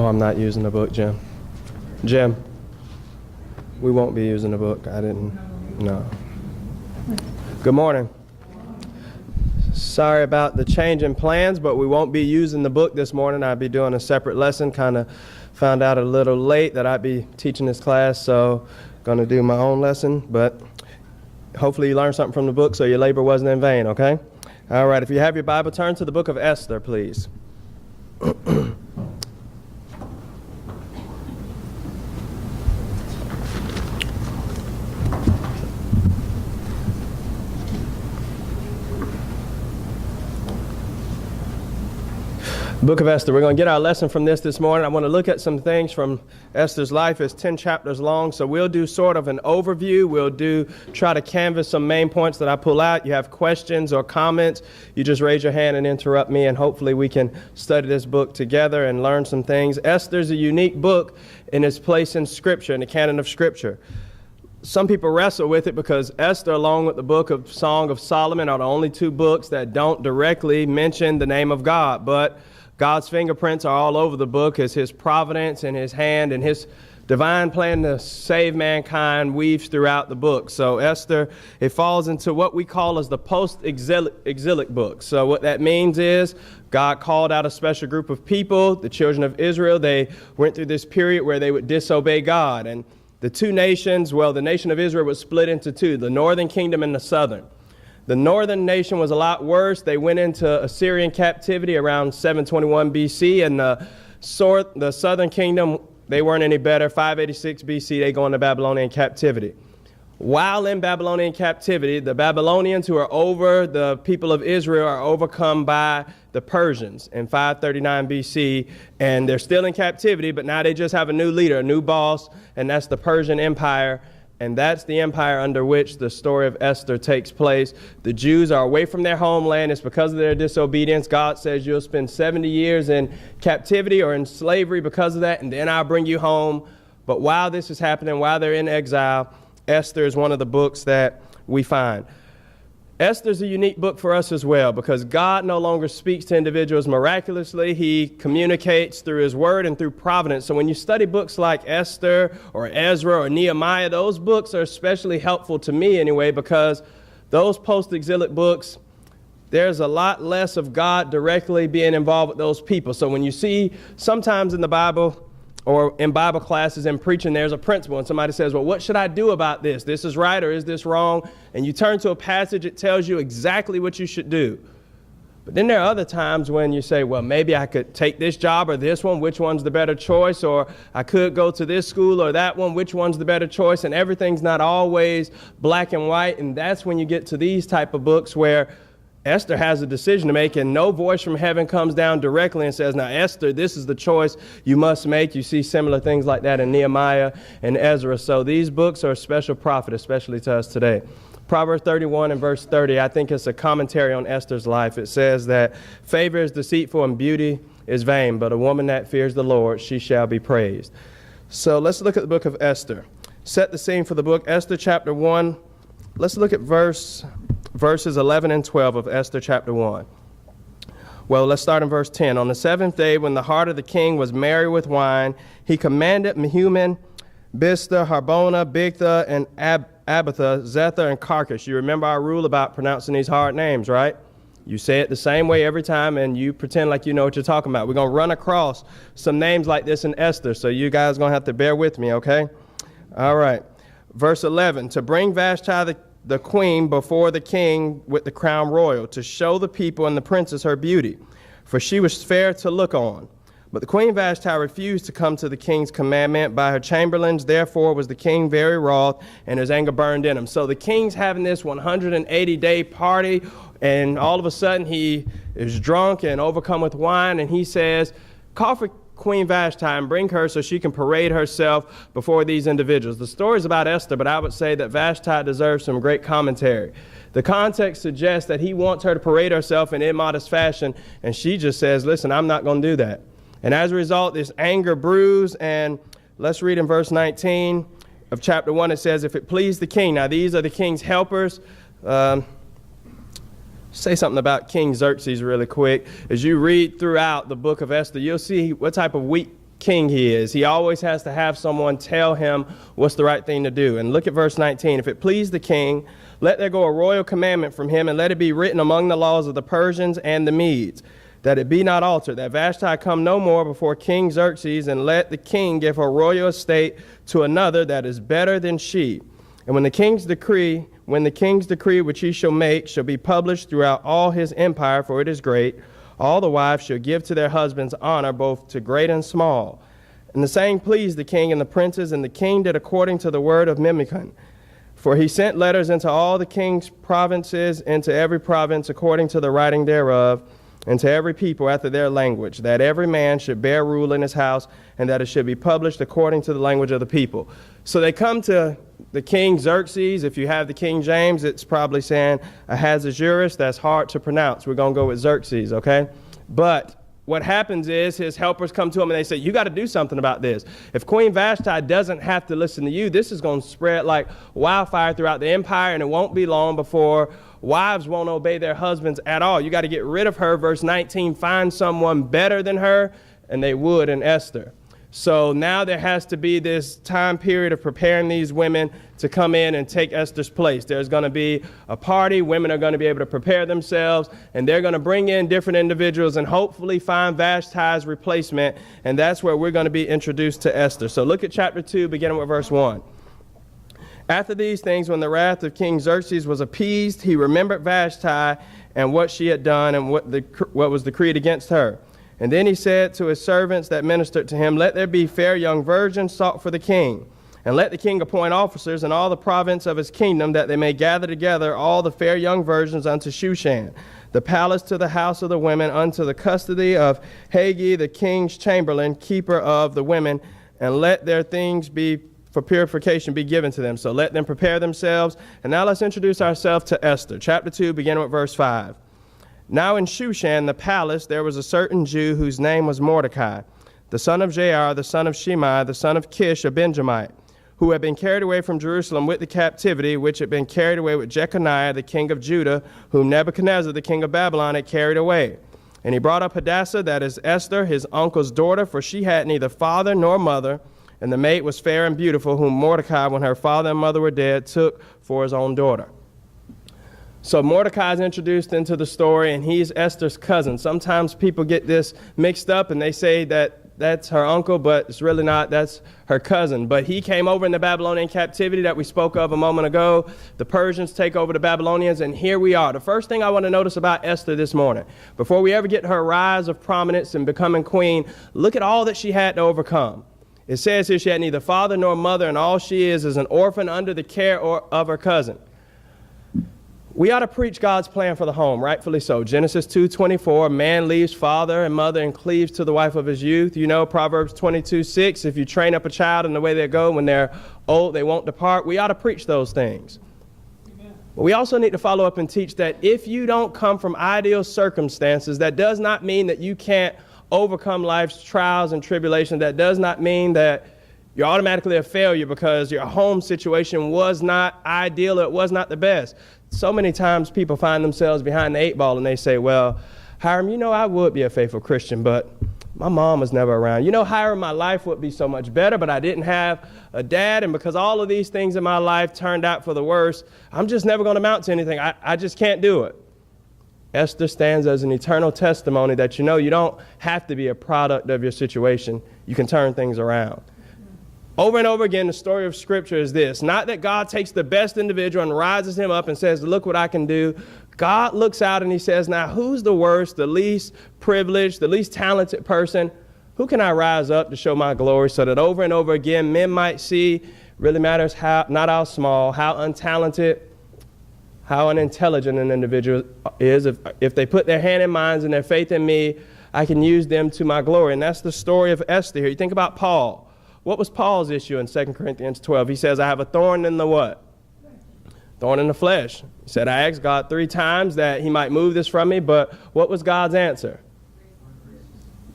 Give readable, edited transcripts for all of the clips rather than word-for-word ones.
Oh, I'm not using the book, Jim. Jim, we won't be using the book. I didn't. No. Good morning. Sorry about the change in plans, but we won't be using the book this morning. I'll be doing a separate lesson. Kind of found out a little late that I'd be teaching this class, so going to do my own lesson. But hopefully you learned something from the book so your labor wasn't in vain, okay? All right, if you have your Bible, turn to the book of Esther, please. Book of Esther. We're going to get our lesson from this morning. I want to look at some things from Esther's life. It's 10 chapters long, so we'll do sort of an overview. We'll try to canvas some main points that I pull out. You have questions or comments, you just raise your hand and interrupt me, and hopefully we can study this book together and learn some things. Esther's a unique book in its place in Scripture, in the canon of Scripture. Some people wrestle with it because Esther, along with the book of Song of Solomon, are the only two books that don't directly mention the name of God, but God's fingerprints are all over the book as his providence and his hand and his divine plan to save mankind weaves throughout the book. So Esther, it falls into what we call as the post-exilic book. So what that means is God called out a special group of people, the children of Israel. They went through this period where they would disobey God. And the two nations, well, the nation of Israel was split into two, the northern kingdom and the southern. The northern nation was a lot worse. They went into Assyrian captivity around 721 BC, and the southern kingdom, they weren't any better. 586 BC, they go into Babylonian captivity. While in Babylonian captivity, the Babylonians who are over the people of Israel are overcome by the Persians in 539 BC, and they're still in captivity, but now they just have a new leader, a new boss, and that's the Persian Empire. And that's the empire under which the story of Esther takes place. The Jews are away from their homeland. It's because of their disobedience. God says you'll spend 70 years in captivity or in slavery because of that, and then I'll bring you home. But while this is happening, while they're in exile, Esther is one of the books that we find. Esther's a unique book for us as well because God no longer speaks to individuals miraculously. He communicates through his word and through providence. So when you study books like Esther or Ezra or Nehemiah, those books are especially helpful to me anyway because those post-exilic books, there's a lot less of God directly being involved with those people. So when you see sometimes in the Bible or in Bible classes and preaching, there's a principle and somebody says, well, what should I do about this? This is right or is this wrong? And you turn to a passage, it tells you exactly what you should do. But then there are other times when you say, well, maybe I could take this job or this one, which one's the better choice? Or I could go to this school or that one, which one's the better choice? And everything's not always black and white. And that's when you get to these type of books where Esther has a decision to make, and no voice from heaven comes down directly and says, now, Esther, this is the choice you must make. You see similar things like that in Nehemiah and Ezra. So these books are a special prophet, especially to us today. Proverbs 31 and verse 30, I think it's a commentary on Esther's life. It says that favor is deceitful and beauty is vain, but a woman that fears the Lord, she shall be praised. So let's look at the book of Esther. Set the scene for the book, Esther chapter 1. Let's look at verses 11 and 12 of Esther chapter 1. Well, let's start in verse 10. On the seventh day, when the heart of the king was merry with wine, he commanded Mehuman, Biztha, Harbona, Bigtha, and Abitha, Zethar, and Carcass. You remember our rule about pronouncing these hard names, right? You say it the same way every time, and you pretend like you know what you're talking about. We're going to run across some names like this in Esther, so you guys are going to have to bear with me, okay? All right. Verse 11, to bring Vashti the queen before the king with the crown royal, to show the people and the princess her beauty, for she was fair to look on. But the queen Vashti refused to come to the king's commandment by her chamberlains. Therefore was the king very wroth, and his anger burned in him. So the king's having this 180-day party, and all of a sudden he is drunk and overcome with wine, and he says, call for Queen Vashti and bring her so she can parade herself before these individuals. The story's about Esther, but I would say that Vashti deserves some great commentary. The context suggests that he wants her to parade herself in immodest fashion, and she just says, listen, I'm not going to do that. And as a result, this anger brews, and let's read in verse 19 of chapter 1. It says, if it please the king. Now, these are the king's helpers. Say something about King Xerxes really quick. As you read throughout the book of Esther, you'll see what type of weak king he is. He always has to have someone tell him what's the right thing to do. And look at verse 19. If it please the king, let there go a royal commandment from him, and let it be written among the laws of the Persians and the Medes, that it be not altered, that Vashti come no more before King Xerxes, and let the king give her royal estate to another that is better than she. And when the king's decree which he shall make shall be published throughout all his empire, for it is great, all the wives shall give to their husbands honor, both to great and small. And the saying pleased the king and the princes, and the king did according to the word of Memucan. For he sent letters into all the king's provinces, into every province according to the writing thereof, and to every people after their language, that every man should bear rule in his house, and that it should be published according to the language of the people. So they come to the king Xerxes. If you have the King James, it's probably saying Ahasuerus. That's hard to pronounce. We're going to go with Xerxes, okay? But what happens is his helpers come to him and they say, you got to do something about this. If Queen Vashti doesn't have to listen to you, this is going to spread like wildfire throughout the empire, and it won't be long before wives won't obey their husbands at all. You got to get rid of her. Verse 19, find someone better than her, and they would in Esther. So now there has to be this time period of preparing these women to come in and take Esther's place. There's going to be a party. Women are going to be able to prepare themselves, and they're going to bring in different individuals and hopefully find Vashti's replacement. And that's where we're going to be introduced to Esther. So look at chapter 2, beginning with verse 1. After these things, when the wrath of King Xerxes was appeased, he remembered Vashti and what she had done and what was decreed against her. And then he said to his servants that ministered to him, let there be fair young virgins sought for the king. And let the king appoint officers in all the province of his kingdom, that they may gather together all the fair young virgins unto Shushan, the palace to the house of the women, unto the custody of Haggai, the king's chamberlain, keeper of the women, and let their things be for purification be given to them. So let them prepare themselves. And now let's introduce ourselves to Esther. Chapter 2, beginning with verse 5. Now in Shushan, the palace, there was a certain Jew whose name was Mordecai, the son of Jair, the son of Shimei, the son of Kish, a Benjamite, who had been carried away from Jerusalem with the captivity, which had been carried away with Jeconiah, the king of Judah, whom Nebuchadnezzar, the king of Babylon, had carried away. And he brought up Hadassah, that is Esther, his uncle's daughter, for she had neither father nor mother, and the maid was fair and beautiful, whom Mordecai, when her father and mother were dead, took for his own daughter. So Mordecai is introduced into the story, and he's Esther's cousin. Sometimes people get this mixed up, and they say that that's her uncle, but it's really not. That's her cousin. But he came over in the Babylonian captivity that we spoke of a moment ago. The Persians take over the Babylonians, and here we are. The first thing I want to notice about Esther this morning, before we ever get her rise of prominence and becoming queen, look at all that she had to overcome. It says here she had neither father nor mother, and all she is an orphan under the care of her cousin. We ought to preach God's plan for the home, rightfully so. Genesis 2:24, man leaves father and mother and cleaves to the wife of his youth. You know, Proverbs 22:6, if you train up a child in the way they go, when they're old, they won't depart. We ought to preach those things. Amen. But we also need to follow up and teach that if you don't come from ideal circumstances, that does not mean that you can't overcome life's trials and tribulations. That does not mean that you're automatically a failure because your home situation was not ideal or it was not the best. So many times people find themselves behind the 8 ball and they say, well, Hiram, you know, I would be a faithful Christian, but my mom was never around. You know, Hiram, my life would be so much better, but I didn't have a dad, and because all of these things in my life turned out for the worst, I'm just never going to amount to anything. I just can't do it. Esther stands as an eternal testimony that, you know, you don't have to be a product of your situation. You can turn things around. Over and over again, the story of Scripture is this. Not that God takes the best individual and rises him up and says, look what I can do. God looks out and he says, now who's the worst, the least privileged, the least talented person? Who can I rise up to show my glory? So that over and over again, men might see, really matters how, not how small, how untalented, how unintelligent an individual is. If they put their hand in minds and their faith in me, I can use them to my glory. And that's the story of Esther here. You think about Paul. What was Paul's issue in 2 Corinthians 12? He says, I have a thorn in the what? Thorn in the flesh. He said, I asked God 3 times that he might move this from me, but what was God's answer?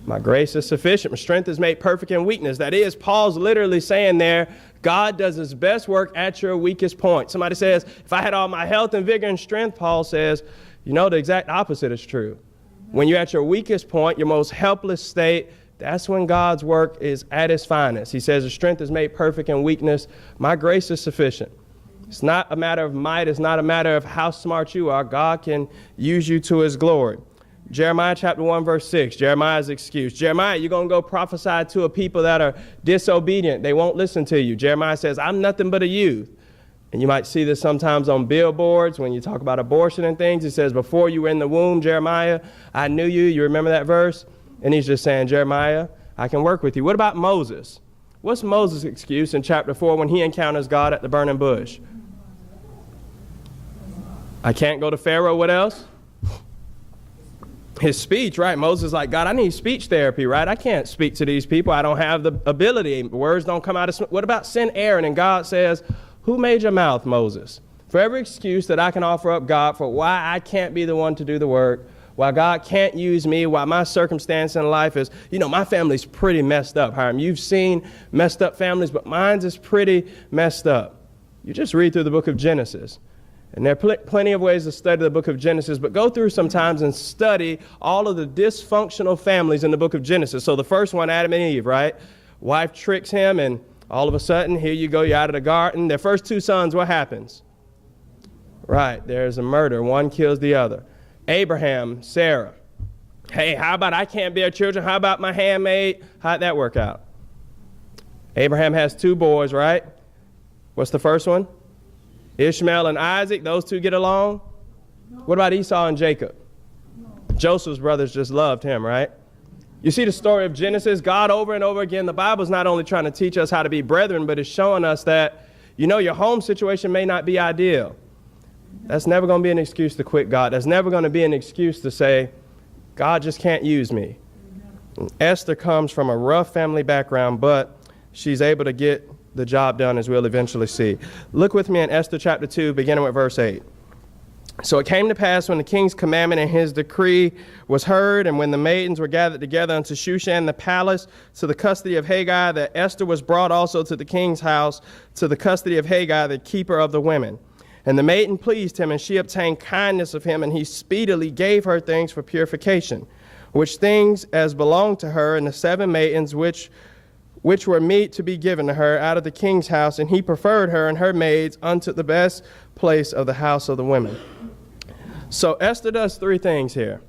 My grace is sufficient. My strength is made perfect in weakness. That is, Paul's literally saying there, God does his best work at your weakest point. Somebody says, if I had all my health and vigor and strength, Paul says, you know, the exact opposite is true. When you're at your weakest point, your most helpless state, that's when God's work is at its finest. He says, the strength is made perfect in weakness. My grace is sufficient. It's not a matter of might. It's not a matter of how smart you are. God can use you to his glory. Jeremiah chapter 1, verse 6, Jeremiah's excuse. Jeremiah, you're going to go prophesy to a people that are disobedient. They won't listen to you. Jeremiah says, I'm nothing but a youth. And you might see this sometimes on billboards when you talk about abortion and things. It says, before you were in the womb, Jeremiah, I knew you. You remember that verse? And he's just saying, Jeremiah, I can work with you. What about Moses? What's Moses' excuse in chapter 4 when he encounters God at the burning bush? I can't go to Pharaoh. What else? His speech, right? Moses is like, God, I need speech therapy, right? I can't speak to these people. I don't have the ability. Words don't come out of... What about send Aaron? And God says, who made your mouth, Moses? For every excuse that I can offer up, God, for why I can't be the one to do the work, why God can't use me, why my circumstance in life is, my family's pretty messed up, Hiram. You've seen messed up families, but mine's is pretty messed up. You just read through the book of Genesis. And there are plenty of ways to study the book of Genesis, but go through sometimes and study all of the dysfunctional families in the book of Genesis. So the first one, Adam and Eve, right? Wife tricks him, and all of a sudden, here you go, you're out of the garden. Their first two sons, what happens? Right, there's a murder. One kills the other. Abraham, Sarah. Hey, how about I can't bear children? How about my handmaid? How'd that work out? Abraham has two boys, right? What's the first one? Ishmael and Isaac, those two get along? No. What about Esau and Jacob? No. Joseph's brothers just loved him, right? You see the story of Genesis, God over and over again, the Bible's not only trying to teach us how to be brethren, but it's showing us that, your home situation may not be ideal. That's never going to be an excuse to quit God. That's never going to be an excuse to say, God just can't use me. And Esther comes from a rough family background, but she's able to get the job done, as we'll eventually see. Look with me in Esther chapter 2, beginning with verse 8. So it came to pass when the king's commandment and his decree was heard, and when the maidens were gathered together unto Shushan the palace to the custody of Haggai, that Esther was brought also to the king's house to the custody of Haggai, the keeper of the women. And the maiden pleased him, and she obtained kindness of him, and he speedily gave her things for purification, which things as belonged to her, and the 7 maidens which were meet to be given to her out of the king's house, and he preferred her and her maids unto the best place of the house of the women. So Esther does 3 things here.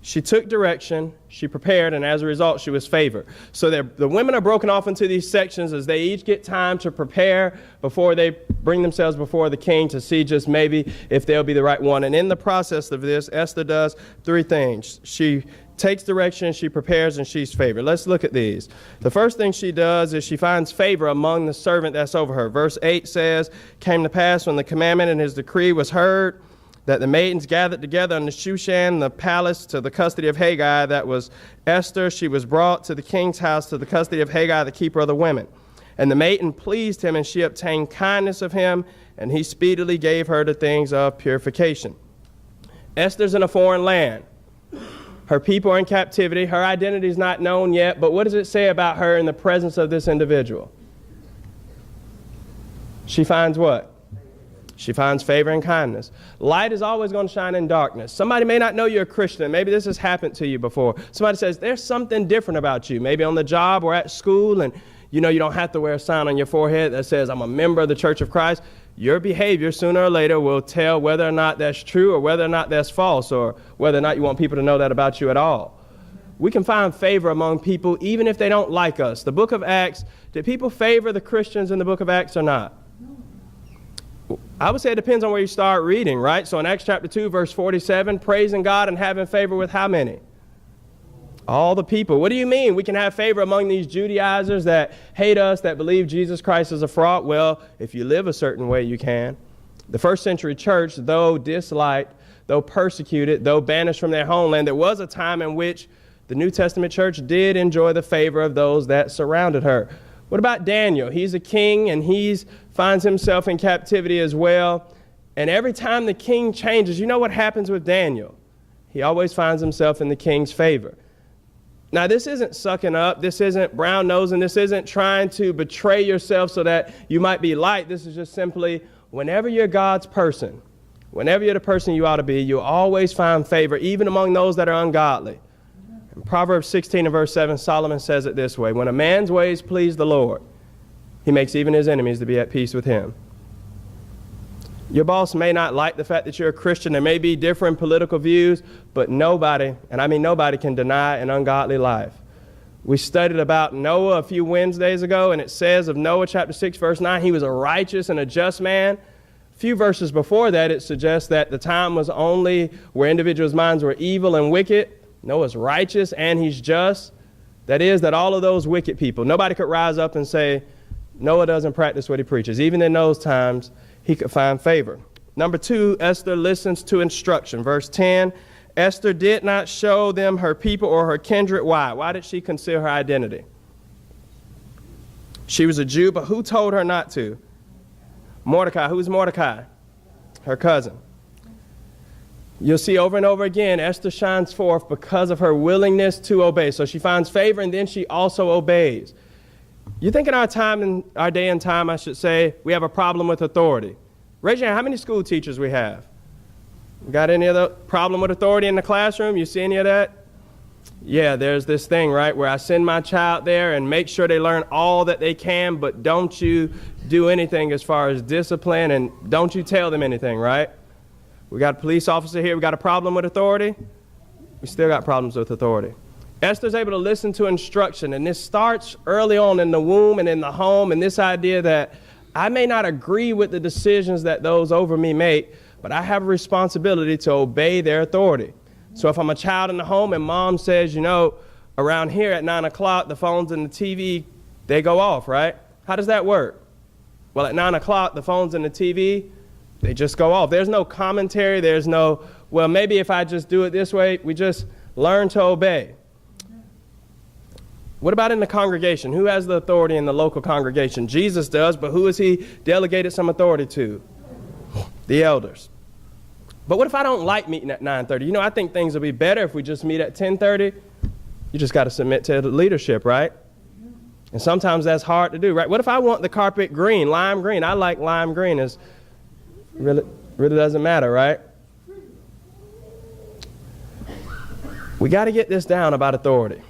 She took direction, she prepared, and as a result, she was favored. So the women are broken off into these sections as they each get time to prepare before they bring themselves before the king to see just maybe if they'll be the right one. And in the process of this, Esther does 3 things. She takes direction, she prepares, and she's favored. Let's look at these. The first thing she does is she finds favor among the servant that's over her. Verse 8 says, came to pass when the commandment and his decree was heard, that the maidens gathered together unto Shushan the palace to the custody of Haggai, that was Esther. She was brought to the king's house to the custody of Haggai, the keeper of the women. And the maiden pleased him, and she obtained kindness of him, and he speedily gave her the things of purification. Esther's in a foreign land. Her people are in captivity. Her identity is not known yet, but what does it say about her in the presence of this individual? She finds what? She finds favor and kindness. Light is always going to shine in darkness. Somebody may not know you're a Christian. Maybe this has happened to you before. Somebody says, there's something different about you. Maybe on the job or at school, and you don't have to wear a sign on your forehead that says, I'm a member of the Church of Christ. Your behavior sooner or later will tell whether or not that's true or whether or not that's false or whether or not you want people to know that about you at all. We can find favor among people even if they don't like us. The book of Acts, did people favor the Christians in the book of Acts or not? I would say it depends on where you start reading, right? So in Acts chapter 2, verse 47, praising God and having favor with how many? All the people. What do you mean we can have favor among these Judaizers that hate us, that believe Jesus Christ is a fraud? Well, if you live a certain way, you can. The first century church, though disliked, though persecuted, though banished from their homeland, there was a time in which the New Testament church did enjoy the favor of those that surrounded her. What about Daniel? He's a king, and he finds himself in captivity as well. And every time the king changes, you know what happens with Daniel? He always finds himself in the king's favor. Now, this isn't sucking up. This isn't brown nosing. This isn't trying to betray yourself so that you might be liked. This is just simply whenever you're God's person, whenever you're the person you ought to be, you'll always find favor, even among those that are ungodly. In Proverbs 16 and verse 7, Solomon says it this way: when a man's ways please the Lord, he makes even his enemies to be at peace with him. Your boss may not like the fact that you're a Christian. There may be different political views, but nobody, and I mean nobody, can deny an ungodly life. We studied about Noah a few Wednesdays ago, and it says of Noah chapter 6, verse 9, he was a righteous and a just man. A few verses before that, it suggests that the time was only where individuals' minds were evil and wicked. Noah's righteous and he's just. That is, that all of those wicked people, nobody could rise up and say, Noah doesn't practice what he preaches. Even in those times, he could find favor. Number 2, Esther listens to instruction. Verse 10, Esther did not show them her people or her kindred. Why? Why did she conceal her identity? She was a Jew, but who told her not to? Mordecai. Who's Mordecai? Her cousin. You'll see over and over again, Esther shines forth because of her willingness to obey. So she finds favor, and then she also obeys. You think in our day and time, I should say, we have a problem with authority. Raise your hand, how many school teachers we have? Got any other problem with authority in the classroom? You see any of that? Yeah, there's this thing, right, where I send my child there and make sure they learn all that they can, but don't you do anything as far as discipline, and don't you tell them anything, right? We got a police officer here. We got a problem with authority. We still got problems with authority. Esther's able to listen to instruction, and this starts early on in the womb and in the home, and this idea that I may not agree with the decisions that those over me make, but I have a responsibility to obey their authority. So if I'm a child in the home and mom says, you know, around here at 9 o'clock, the phones and the TV, they go off, right? How does that work? Well, at 9 o'clock, the phones and the TV, they just go off. There's no commentary. There's no, well, maybe if I just do it this way. We just learn to obey. What about in the congregation? Who has the authority in the local congregation? Jesus does, but who has he delegated some authority to? The elders. But what if I don't like meeting at 9:30? You know, I think things will be better if we just meet at 10:30. You just got to submit to the leadership, right? And sometimes that's hard to do, right? What if I want the carpet green, lime green? I like lime green. It's really doesn't matter, right? We got to get this down about authority,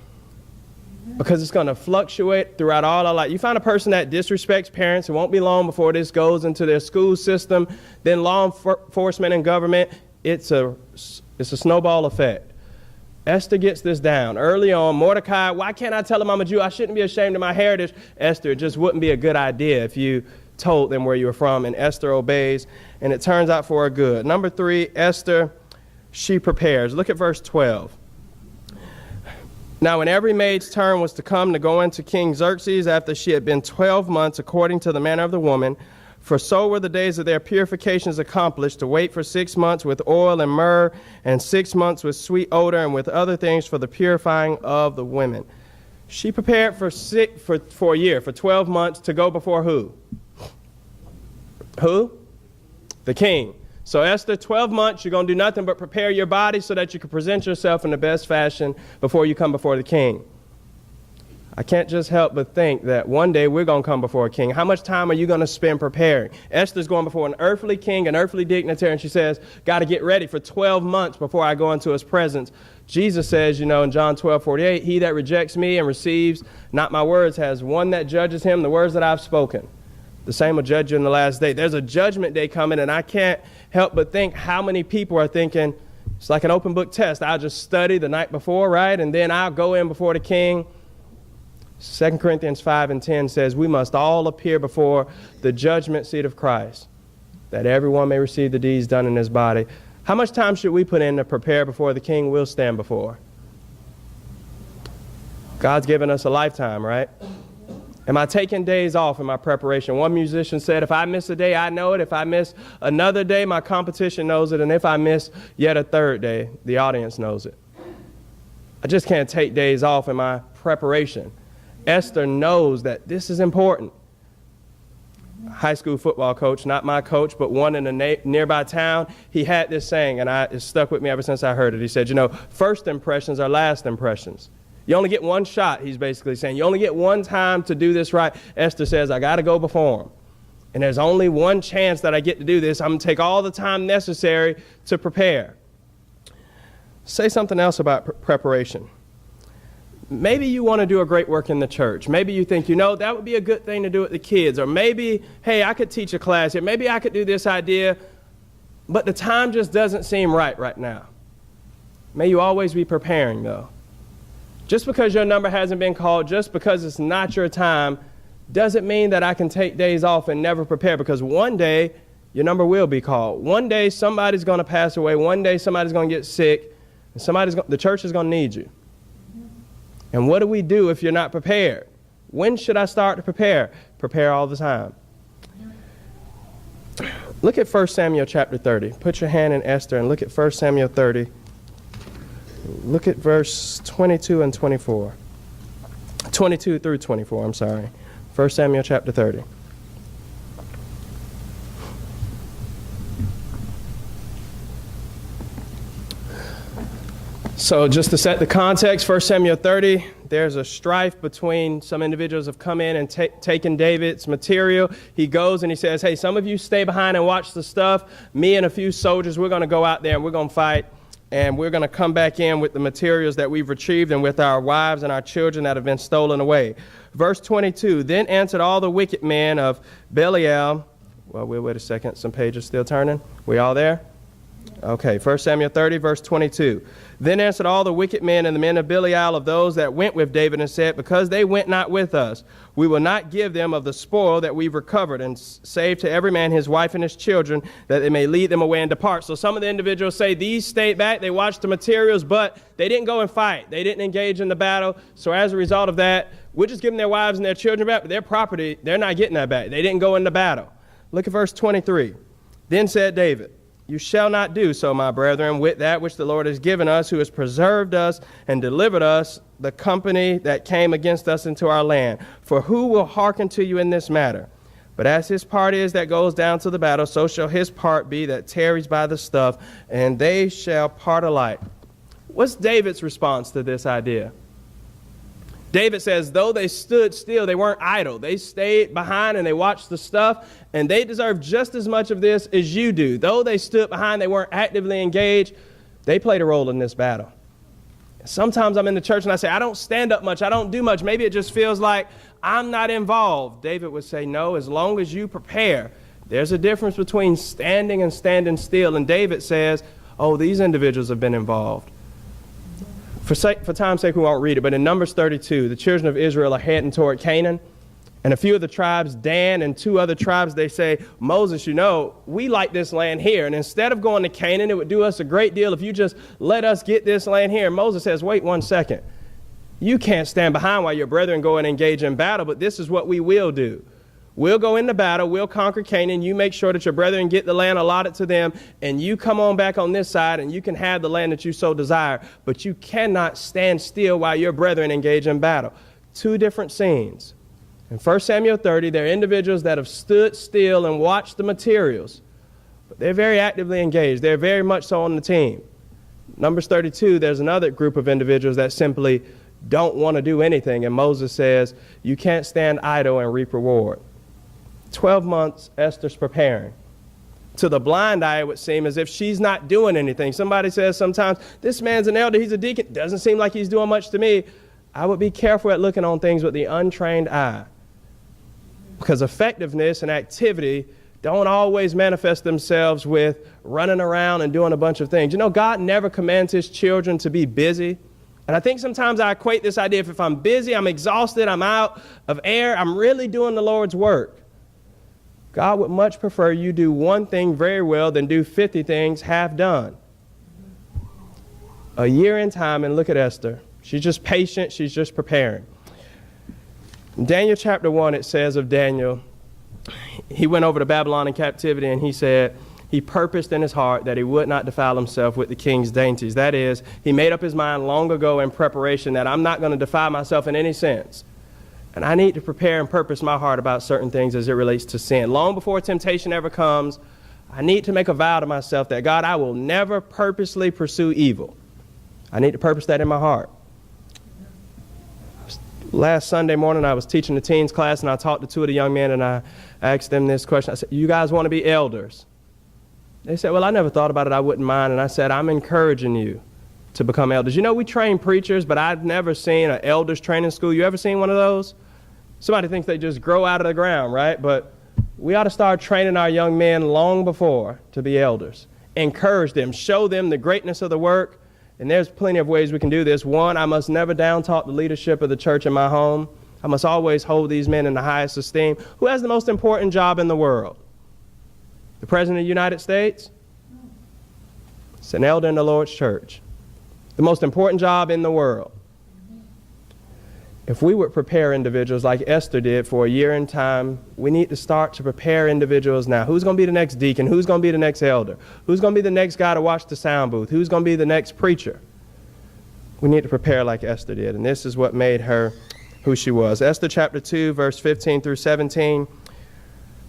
because it's going to fluctuate throughout all our life. You find a person that disrespects parents, it won't be long before this goes into their school system, then law enforcement and government. It's a snowball effect. Esther gets this down early on. Mordecai, why can't I tell them I'm a Jew? I shouldn't be ashamed of my heritage. Esther, it just wouldn't be a good idea if you told them where you were from. And Esther obeys, and it turns out for her good. Number 3, Esther, she prepares. Look at verse 12. Now, when every maid's turn was to come to go into King Xerxes, after she had been 12 months, according to the manner of the woman, for so were the days of their purifications accomplished, to wait for 6 months with oil and myrrh, and 6 months with sweet odor, and with other things for the purifying of the women. She prepared for a year, for 12 months, to go before who? Who? The king. So Esther, 12 months, you're going to do nothing but prepare your body so that you can present yourself in the best fashion before you come before the king. I can't just help but think that one day we're going to come before a king. How much time are you going to spend preparing? Esther's going before an earthly king, an earthly dignitary, and she says, got to get ready for 12 months before I go into his presence. Jesus says, you know, in John 12:48, he that rejects me and receives not my words has one that judges him, the words that I've spoken. The same will judge you in the last day. There's a judgment day coming, and I can't help but think how many people are thinking, it's like an open book test. I'll just study the night before, right? And then I'll go in before the king. 2 Corinthians 5:10 says, we must all appear before the judgment seat of Christ, that everyone may receive the deeds done in his body. How much time should we put in to prepare before the king we'll stand before? God's given us a lifetime, right? Am I taking days off in my preparation? One musician said, if I miss a day, I know it. If I miss another day, my competition knows it. And if I miss yet a third day, the audience knows it. I just can't take days off in my preparation. Esther knows that this is important. High school football coach, not my coach, but one in a nearby town, he had this saying, and it stuck with me ever since I heard it. He said, you know, first impressions are last impressions. You only get one shot, he's basically saying. You only get one time to do this right. Esther says, I got to go before him. And there's only one chance that I get to do this. I'm going to take all the time necessary to prepare. Say something else about preparation. Maybe you want to do a great work in the church. Maybe you think, that would be a good thing to do with the kids. Or maybe, hey, I could teach a class here. Maybe I could do this idea. But the time just doesn't seem right now. May you always be preparing, though. Just because your number hasn't been called, just because it's not your time, doesn't mean that I can take days off and never prepare, because one day your number will be called. One day somebody's going to pass away. One day somebody's going to get sick. And the church is going to need you. And what do we do if you're not prepared? When should I start to prepare? Prepare all the time. Look at 1 Samuel chapter 30. Put your hand in Esther and look at 1 Samuel 30. Look at verse 22 and 24. 22 through 24, I'm sorry. 1 Samuel chapter 30. So just to set the context, 1 Samuel 30, there's a strife between some individuals have come in and taken David's material. He goes and he says, hey, some of you stay behind and watch the stuff. Me and a few soldiers, we're going to go out there and we're going to fight. And we're going to come back in with the materials that we've retrieved and with our wives and our children that have been stolen away. Verse 22, then answered all the wicked men of Belial. Well, we'll wait a second. Some pages still turning. We all there? Okay, 1 Samuel 30, verse 22. Then answered all the wicked men and the men of Belial of those that went with David and said, because they went not with us, we will not give them of the spoil that we've recovered, and save to every man his wife and his children, that they may lead them away and depart. So some of the individuals say these stayed back, they watched the materials, but they didn't go and fight. They didn't engage in the battle. So as a result of that, we're just giving their wives and their children back, but their property, they're not getting that back. They didn't go into battle. Look at verse 23. Then said David, you shall not do so, my brethren, with that which the Lord has given us, who has preserved us and delivered us, the company that came against us into our land. For who will hearken to you in this matter? But as his part is that goes down to the battle, so shall his part be that tarries by the stuff, and they shall part alike. What's David's response to this idea? David says, though they stood still, they weren't idle. They stayed behind and they watched the stuff, and they deserve just as much of this as you do. Though they stood behind, they weren't actively engaged. They played a role in this battle. Sometimes I'm in the church and I say, I don't stand up much. I don't do much. Maybe it just feels like I'm not involved. David would say, no, as long as you prepare. There's a difference between standing and standing still. And David says, oh, these individuals have been involved. For time's sake, we won't read it, but in Numbers 32, the children of Israel are heading toward Canaan. And a few of the tribes, Dan and two other tribes, they say, Moses, we like this land here. And instead of going to Canaan, it would do us a great deal if you just let us get this land here. And Moses says, wait 1 second. You can't stand behind while your brethren go and engage in battle, but this is what we will do. We'll go into battle. We'll conquer Canaan. You make sure that your brethren get the land allotted to them, and you come on back on this side, and you can have the land that you so desire. But you cannot stand still while your brethren engage in battle. Two different scenes. In 1 Samuel 30, there are individuals that have stood still and watched the materials, but they're very actively engaged. They're very much so on the team. Numbers 32, there's another group of individuals that simply don't want to do anything, and Moses says, you can't stand idle and reap reward. 12 months, Esther's preparing. To the blind eye, it would seem as if she's not doing anything. Somebody says sometimes, this man's an elder, he's a deacon. Doesn't seem like he's doing much to me. I would be careful at looking on things with the untrained eye, because effectiveness and activity don't always manifest themselves with running around and doing a bunch of things. God never commands his children to be busy. And I think sometimes I equate this idea, if I'm busy, I'm exhausted, I'm out of air, I'm really doing the Lord's work. God would much prefer you do one thing very well than do 50 things half done. A year in time, and look at Esther. She's just patient. She's just preparing. In Daniel chapter 1, it says of Daniel, he went over to Babylon in captivity, and he said he purposed in his heart that he would not defile himself with the king's dainties. That is, he made up his mind long ago in preparation that I'm not going to defile myself in any sense. And I need to prepare and purpose my heart about certain things as it relates to sin. Long before temptation ever comes, I need to make a vow to myself that, God, I will never purposely pursue evil. I need to purpose that in my heart. Last Sunday morning, I was teaching the teens class, and I talked to two of the young men, and I asked them this question. I said, you guys want to be elders? They said, well, I never thought about it. I wouldn't mind. And I said, I'm encouraging you to become elders. You know, we train preachers, but I've never seen an elders training school. You ever seen one of those? Somebody thinks they just grow out of the ground, right? But we ought to start training our young men long before to be elders. Encourage them, show them the greatness of the work. And there's plenty of ways we can do this. One, I must never down-talk the leadership of the church in my home. I must always hold these men in the highest esteem. Who has the most important job in the world? The President of the United States? It's an elder in the Lord's church. The most important job in the world. If we would prepare individuals like Esther did for a year in time, we need to start to prepare individuals now. Who's going to be the next deacon? Who's going to be the next elder? Who's going to be the next guy to watch the sound booth? Who's going to be the next preacher? We need to prepare like Esther did, and this is what made her who she was. Esther chapter 2, verse 15 through 17.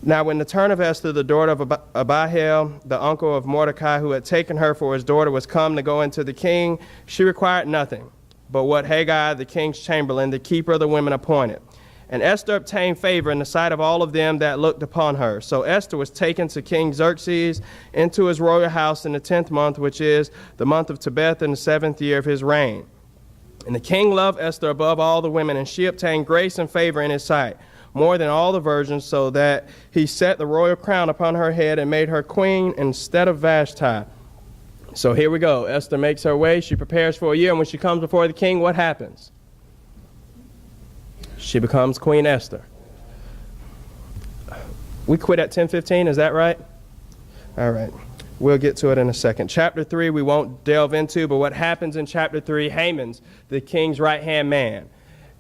Now when the turn of Esther, the daughter of Abihail, the uncle of Mordecai, who had taken her for his daughter, was come to go into the king, she required nothing but what Haggai, the king's chamberlain, the keeper of the women, appointed. And Esther obtained favor in the sight of all of them that looked upon her. So Esther was taken to King Xerxes into his royal house in the 10th month, which is the month of Tebeth, in the 7th year of his reign. And the king loved Esther above all the women, and she obtained grace and favor in his sight, more than all the virgins, so that he set the royal crown upon her head and made her queen instead of Vashti. So here we go. Esther makes her way. She prepares for a year, and when she comes before the king, what happens? She becomes Queen Esther. We quit at 10:15, is that right? All right. We'll get to it in a second. Chapter 3 we won't delve into, but what happens in chapter 3, Haman's the king's right-hand man.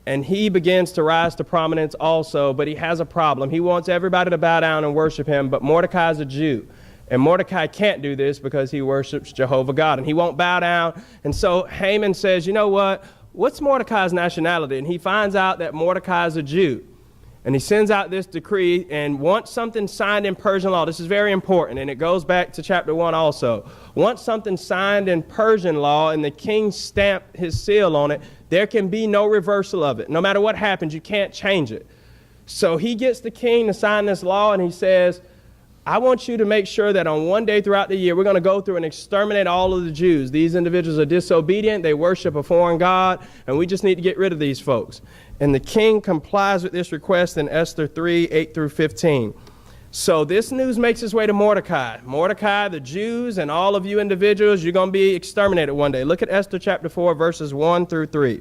And he begins to rise to prominence also, but he has a problem. He wants everybody to bow down and worship him, but Mordecai is a Jew. And Mordecai can't do this because he worships Jehovah God, and he won't bow down. And so Haman says, you know what? What's Mordecai's nationality? And he finds out that Mordecai is a Jew. And he sends out this decree and wants something signed in Persian law. This is very important, and it goes back to chapter 1 also. Wants something signed in Persian law, and the king stamped his seal on it. There can be no reversal of it. No matter what happens, you can't change it. So he gets the king to sign this law, and he says, I want you to make sure that on one day throughout the year, we're going to go through and exterminate all of the Jews. These individuals are disobedient. They worship a foreign god, and we just need to get rid of these folks. And the king complies with this request in Esther 3, 8 through 15. So this news makes its way to Mordecai. Mordecai, the Jews, and all of you individuals, you're going to be exterminated one day. Look at Esther chapter 4, verses 1 through 3.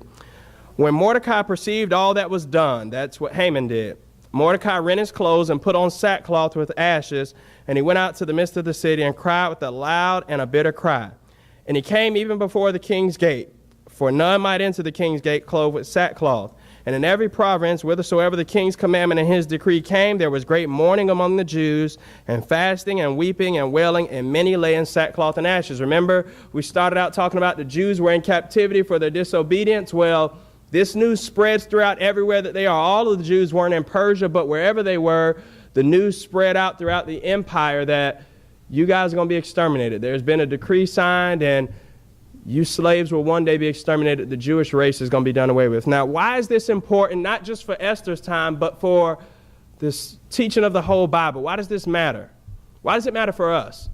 When Mordecai perceived all that was done, that's what Haman did. Mordecai rent his clothes and put on sackcloth with ashes, and he went out to the midst of the city and cried with a loud and a bitter cry. And he came even before the king's gate, for none might enter the king's gate clothed with sackcloth. And in every province, whithersoever the king's commandment and his decree came, there was great mourning among the Jews, and fasting and weeping and wailing, and many lay in sackcloth and ashes. Remember, we started out talking about the Jews were in captivity for their disobedience. Well, this news spreads throughout everywhere that they are. All of the Jews weren't in Persia, but wherever they were, the news spread out throughout the empire that you guys are going to be exterminated. There's been a decree signed, and you slaves will one day be exterminated. The Jewish race is going to be done away with. Now, why is this important, not just for Esther's time, but for this teaching of the whole Bible? Why does this matter? Why does it matter for us?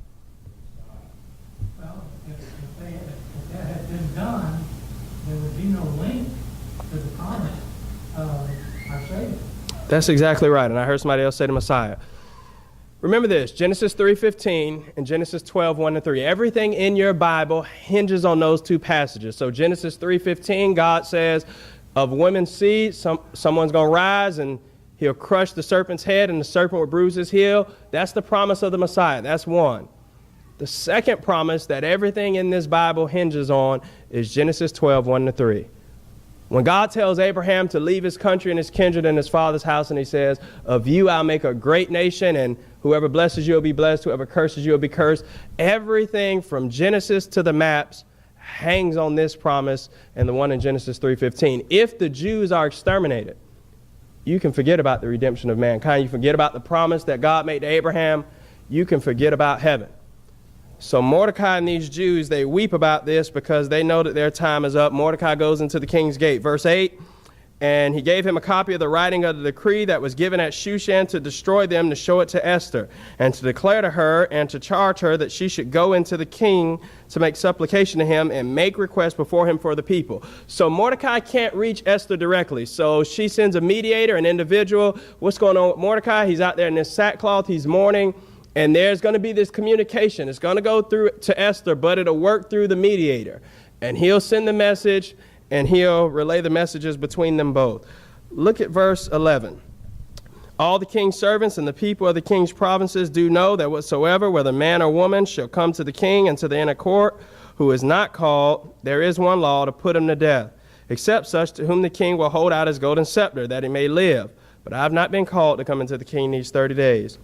Well, if that had been done, there would be no link to the promise of our Savior. That's exactly right. And I heard somebody else say to Messiah. Remember this, Genesis 3:15 and Genesis 12, 1 to 3. Everything in your Bible hinges on those two passages. So Genesis 3:15, God says, of women's seed, someone's going to rise and he'll crush the serpent's head and the serpent will bruise his heel. That's the promise of the Messiah. That's one. The second promise that everything in this Bible hinges on is Genesis 12, 1 to 3. When God tells Abraham to leave his country and his kindred and his father's house, and he says, of you I'll make a great nation, and whoever blesses you will be blessed, whoever curses you will be cursed. Everything from Genesis to the maps hangs on this promise and the one in Genesis 3:15. If the Jews are exterminated, you can forget about the redemption of mankind. You forget about the promise that God made to Abraham. You can forget about heaven. So Mordecai and these Jews, they weep about this because they know that their time is up. Mordecai goes into the king's gate. Verse 8, And he gave him a copy of the writing of the decree that was given at Shushan to destroy them, to show it to Esther, and to declare to her and to charge her that she should go into the king to make supplication to him and make request before him for the people. So Mordecai can't reach Esther directly. So she sends a mediator, an individual. What's going on with Mordecai? He's out there in this sackcloth. He's mourning. And there's going to be this communication. It's going to go through to Esther, but it'll work through the mediator. And he'll send the message, and he'll relay the messages between them both. Look at verse 11. All the king's servants and the people of the king's provinces do know that whatsoever, whether man or woman, shall come to the king and to the inner court, who is not called, there is one law to put him to death, except such to whom the king will hold out his golden scepter, that he may live. But I have not been called to come into the king these 30 days.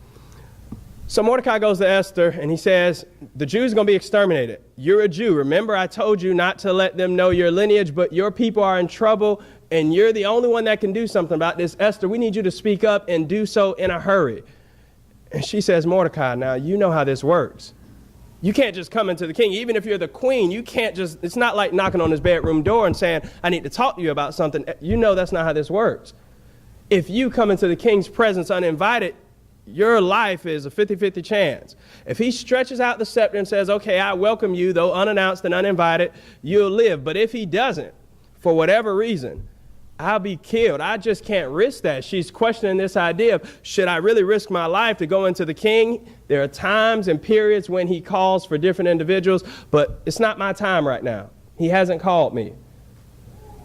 So Mordecai goes to Esther, and he says, the Jews are going to be exterminated. You're a Jew. Remember, I told you not to let them know your lineage, but your people are in trouble, and you're the only one that can do something about this. Esther, we need you to speak up and do so in a hurry. And she says, Mordecai, now you know how this works. You can't just come into the king. Even if you're the queen, you can't just, it's not like knocking on his bedroom door and saying, I need to talk to you about something. You know that's not how this works. If you come into the king's presence uninvited, your life is a 50-50 chance. If he stretches out the scepter and says, okay, I welcome you, though unannounced and uninvited, you'll live. But if he doesn't, for whatever reason, I'll be killed. I just can't risk that. She's questioning this idea of, should I really risk my life to go into the king? There are times and periods when he calls for different individuals, but it's not my time right now. He hasn't called me.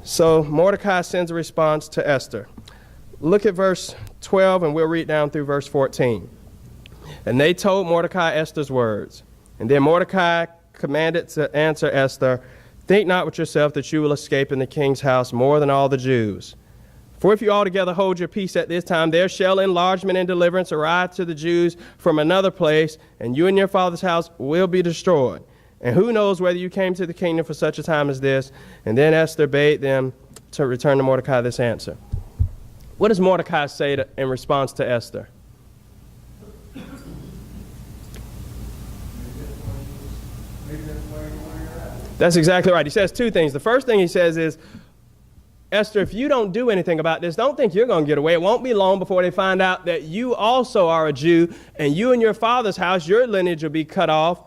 So Mordecai sends a response to Esther. Look at verse 12, and we'll read down through verse 14. And they told Mordecai Esther's words. And then Mordecai commanded to answer Esther, think not with yourself that you will escape in the king's house more than all the Jews. For if you altogether hold your peace at this time, there shall enlargement and deliverance arise to the Jews from another place, and you and your father's house will be destroyed. And who knows whether you came to the kingdom for such a time as this? And then Esther bade them to return to Mordecai this answer. What does Mordecai say in response to Esther? That's exactly right. He says two things. The first thing he says is, Esther, if you don't do anything about this, don't think you're going to get away. It won't be long before they find out that you also are a Jew, and you and your father's house, your lineage will be cut off.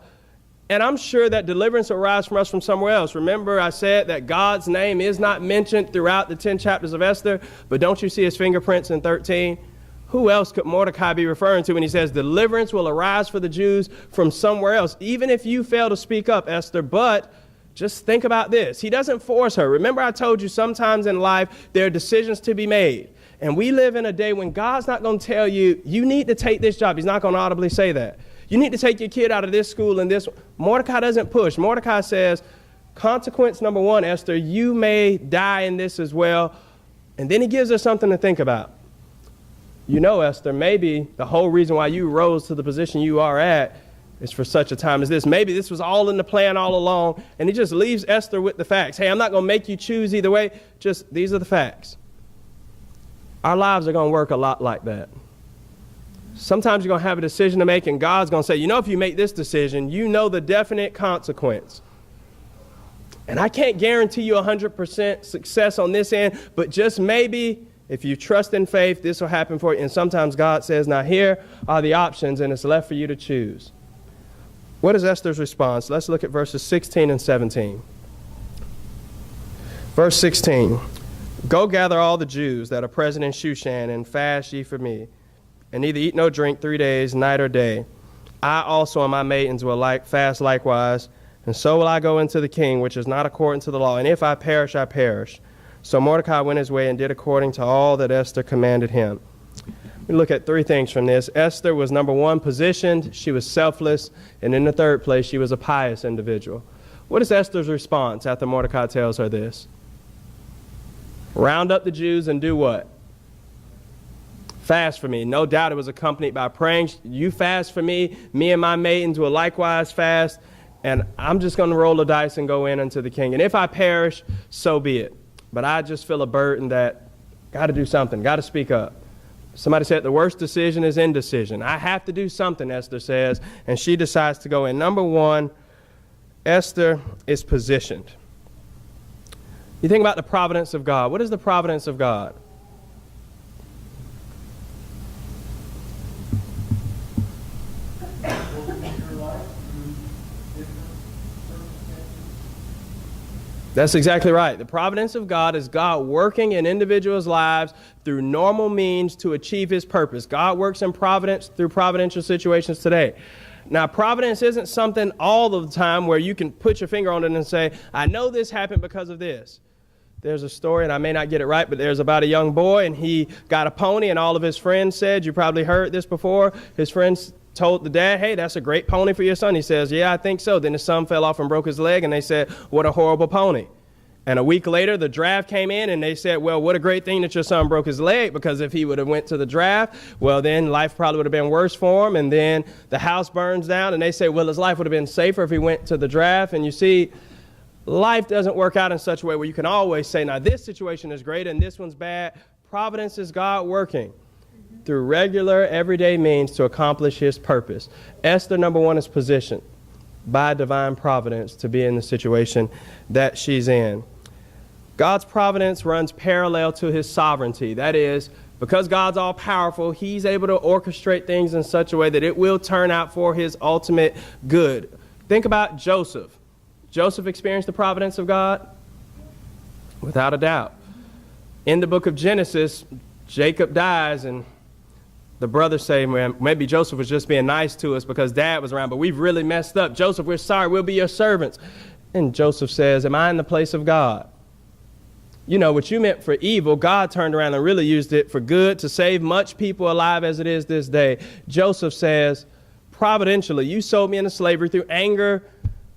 And I'm sure that deliverance will rise from us from somewhere else. Remember, I said that God's name is not mentioned throughout the 10 chapters of Esther, but don't you see his fingerprints in 13? Who else could Mordecai be referring to when he says deliverance will arise for the Jews from somewhere else? Even if you fail to speak up, Esther, but just think about this. He doesn't force her. Remember, I told you sometimes in life there are decisions to be made. And we live in a day when God's not going to tell you, you need to take this job. He's not going to audibly say that. You need to take your kid out of this school and this. Mordecai doesn't push. Mordecai says, consequence number one, Esther, you may die in this as well. And then he gives her something to think about. You know, Esther, maybe the whole reason why you rose to the position you are at is for such a time as this. Maybe this was all in the plan all along. And he just leaves Esther with the facts. Hey, I'm not going to make you choose either way. Just these are the facts. Our lives are going to work a lot like that. Sometimes you're going to have a decision to make, and God's going to say, you know, if you make this decision, you know the definite consequence. And I can't guarantee you 100% success on this end, but just maybe if you trust in faith, this will happen for you. And sometimes God says, now here are the options, and it's left for you to choose. What is Esther's response? Let's look at verses 16 and 17. Verse 16, go gather all the Jews that are present in Shushan, and fast ye for me. And neither eat nor drink 3 days, night or day. I also and my maidens will fast likewise, and so will I go into the king, which is not according to the law. And if I perish, I perish. So Mordecai went his way and did according to all that Esther commanded him. We look at three things from this. Esther was, number one, positioned. She was selfless. And in the third place, she was a pious individual. What is Esther's response after Mordecai tells her this? Round up the Jews and do what? Fast for me. No doubt it was accompanied by praying. You fast for me. Me and my maidens will likewise fast. And I'm just going to roll the dice and go in unto the king. And if I perish, so be it. But I just feel a burden that got to do something, got to speak up. Somebody said the worst decision is indecision. I have to do something, Esther says. And she decides to go in. Number one, Esther is positioned. You think about the providence of God. What is the providence of God? That's exactly right. The providence of God is God working in individuals' lives through normal means to achieve his purpose. God works in providence through providential situations today. Now, providence isn't something all of the time where you can put your finger on it and say, I know this happened because of this. There's a story, and I may not get it right, but there's about a young boy, and he got a pony, and all of his friends said, you probably heard this before, his friends told the dad, hey, that's a great pony for your son. He says, yeah, I think so. Then his son fell off and broke his leg, and they said, what a horrible pony. And a week later, the draft came in, and they said, well, what a great thing that your son broke his leg, because if he would have went to the draft, well, then life probably would have been worse for him. And then the house burns down, and they say, well, his life would have been safer if he went to the draft. And you see, life doesn't work out in such a way where you can always say, now, this situation is great and this one's bad. Providence is God working through regular, everyday means to accomplish his purpose. Esther, number one, is positioned by divine providence to be in the situation that she's in. God's providence runs parallel to his sovereignty. That is, because God's all-powerful, he's able to orchestrate things in such a way that it will turn out for his ultimate good. Think about Joseph. Joseph experienced the providence of God? Without a doubt. In the book of Genesis, Jacob dies, and the brothers say, man, maybe Joseph was just being nice to us because dad was around, but we've really messed up. Joseph, we're sorry, we'll be your servants. And Joseph says, am I in the place of God? You know, what you meant for evil, God turned around and really used it for good to save much people alive as it is this day. Joseph says, providentially, you sold me into slavery through anger,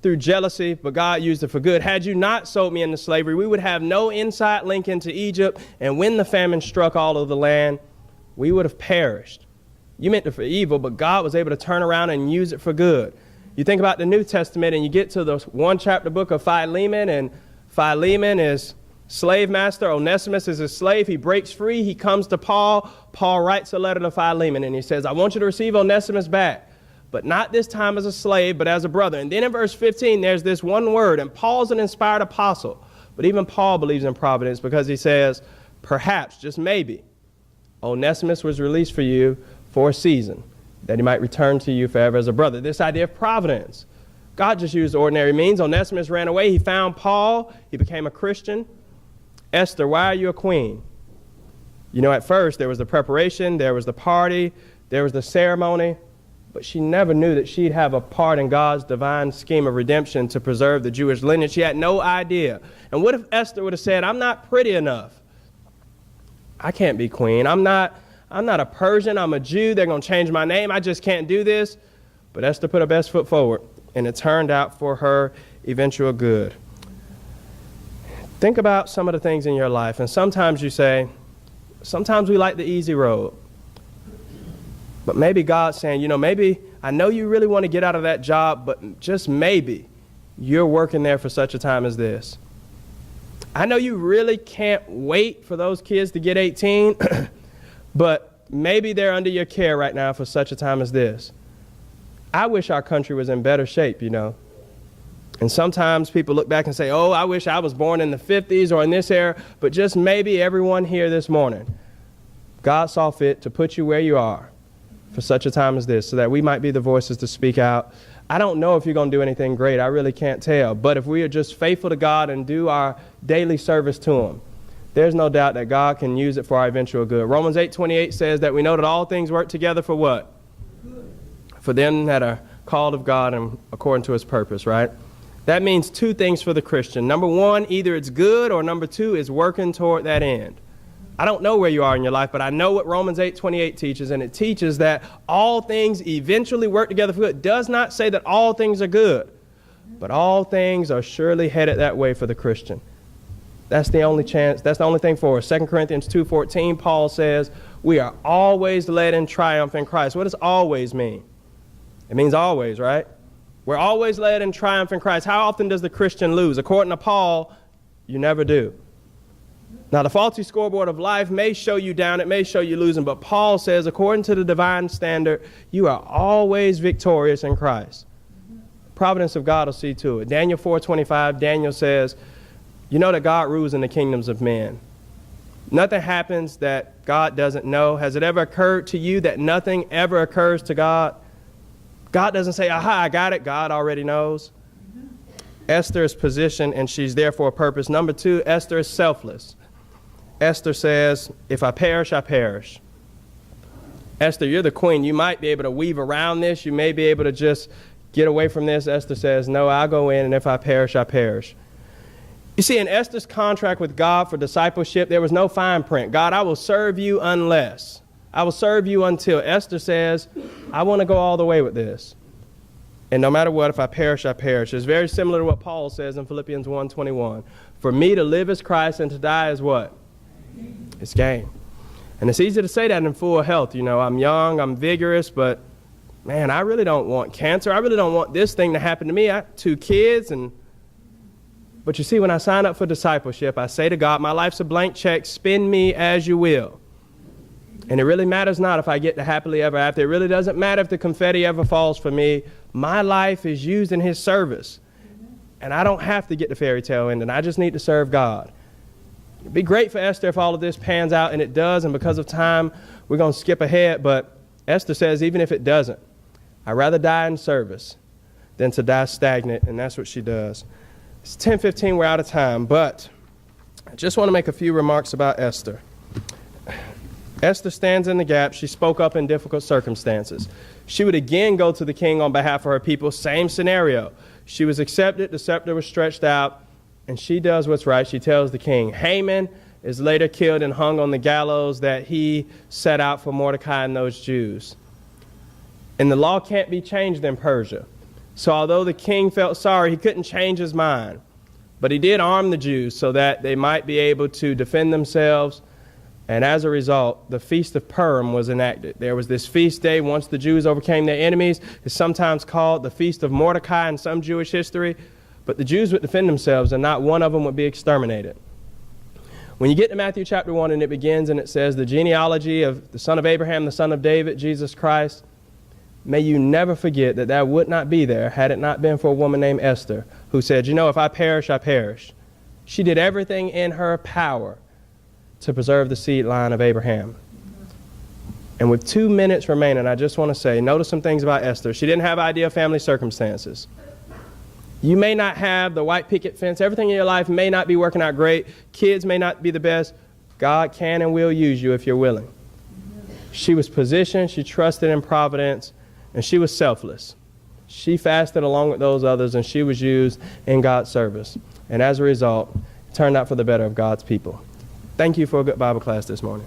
through jealousy, but God used it for good. Had you not sold me into slavery, we would have no inside link into Egypt, and when the famine struck all of the land, we would have perished. You meant it for evil, but God was able to turn around and use it for good. You think about the New Testament, and you get to the one chapter book of Philemon, and Philemon is slave master. Onesimus is his slave. He breaks free. He comes to Paul. Paul writes a letter to Philemon, and he says, I want you to receive Onesimus back, but not this time as a slave, but as a brother. And then in verse 15, there's this one word, and Paul's an inspired apostle, but even Paul believes in providence because he says, perhaps, just maybe, Onesimus was released for you for a season, that he might return to you forever as a brother. This idea of providence. God just used ordinary means. Onesimus ran away. He found Paul. He became a Christian. Esther, why are you a queen? You know, at first there was the preparation, there was the party, there was the ceremony, but she never knew that she'd have a part in God's divine scheme of redemption to preserve the Jewish lineage. She had no idea. And what if Esther would have said, I'm not pretty enough. I can't be queen. I'm not a Persian. I'm a Jew. They're going to change my name. I just can't do this. But Esther put her best foot forward, and it turned out for her eventual good. Think about some of the things in your life, and sometimes you say, sometimes we like the easy road. But maybe God's saying, you know, maybe I know you really want to get out of that job, but just maybe you're working there for such a time as this. I know you really can't wait for those kids to get 18, but maybe they're under your care right now for such a time as this. I wish our country was in better shape, you know. And sometimes people look back and say, oh, I wish I was born in the 50s or in this era, but just maybe everyone here this morning, God saw fit to put you where you are for such a time as this so that we might be the voices to speak out. I don't know if you're going to do anything great. I really can't tell. But if we are just faithful to God and do our daily service to him, there's no doubt that God can use it for our eventual good. Romans 8:28 says that we know that all things work together for what? Good. For them that are called of God and according to his purpose, right? That means two things for the Christian. Number one, either it's good, or number two, is working toward that end. I don't know where you are in your life, but I know what Romans 8:28 teaches, and it teaches that all things eventually work together for good. It does not say that all things are good, but all things are surely headed that way for the Christian. That's the only chance. That's the only thing for us. 2 Corinthians 2:14, Paul says, we are always led in triumph in Christ. What does always mean? It means always, right? We're always led in triumph in Christ. How often does the Christian lose? According to Paul, you never do. Now, the faulty scoreboard of life may show you down, it may show you losing, but Paul says, according to the divine standard, you are always victorious in Christ. Providence of God will see to it. Daniel 4:25, Daniel says, You know that God rules in the kingdoms of men. Nothing happens that God doesn't know. Has it ever occurred to you that nothing ever occurs to God? God doesn't say, aha, I got it. God already knows. Esther is positioned, and she's there for a purpose. Number two, Esther is selfless. Esther says, if I perish, I perish. Esther, you're the queen. You might be able to weave around this. You may be able to just get away from this. Esther says, no, I'll go in, and if I perish, I perish. You see, in Esther's contract with God for discipleship, there was no fine print. God, I will serve you unless. I will serve you until. Esther says, I want to go all the way with this. And no matter what, if I perish, I perish. It's very similar to what Paul says in Philippians 1:21. For me to live is Christ and to die is what? It's gain. And it's easy to say that in full health. You know, I'm young, I'm vigorous, but man, I really don't want cancer. I really don't want this thing to happen to me. I have 2 kids. But you see, when I sign up for discipleship, I say to God, my life's a blank check. Spend me as you will. And it really matters not if I get to happily ever after. It really doesn't matter if the confetti ever falls for me. My life is used in his service. And I don't have to get the fairy tale ending. I just need to serve God. It'd be great for Esther if all of this pans out, and it does. And because of time, we're going to skip ahead. But Esther says, even if it doesn't, I'd rather die in service than to die stagnant. And that's what she does. It's 10:15. We're out of time. But I just want to make a few remarks about Esther. Esther stands in the gap. She spoke up in difficult circumstances. She would again go to the king on behalf of her people. Same scenario. She was accepted. The scepter was stretched out. And she does what's right. She tells the king. Haman is later killed and hung on the gallows that he set out for Mordecai and those Jews. And the law can't be changed in Persia. So although the king felt sorry, he couldn't change his mind. But he did arm the Jews so that they might be able to defend themselves. And as a result, the Feast of Purim was enacted. There was this feast day once the Jews overcame their enemies. It's sometimes called the Feast of Mordecai in some Jewish history. But the Jews would defend themselves, and not one of them would be exterminated. When you get to Matthew chapter 1, and it begins, and it says, the genealogy of the son of Abraham, the son of David, Jesus Christ, may you never forget that that would not be there had it not been for a woman named Esther, who said, you know, if I perish, I perish. She did everything in her power to preserve the seed line of Abraham. And with 2 minutes remaining, I just want to say, notice some things about Esther. She didn't have ideal family circumstances. You may not have the white picket fence. Everything in your life may not be working out great. Kids may not be the best. God can and will use you if you're willing. She was positioned. She trusted in providence. And she was selfless. She fasted along with those others, and she was used in God's service. And as a result, it turned out for the better of God's people. Thank you for a good Bible class this morning.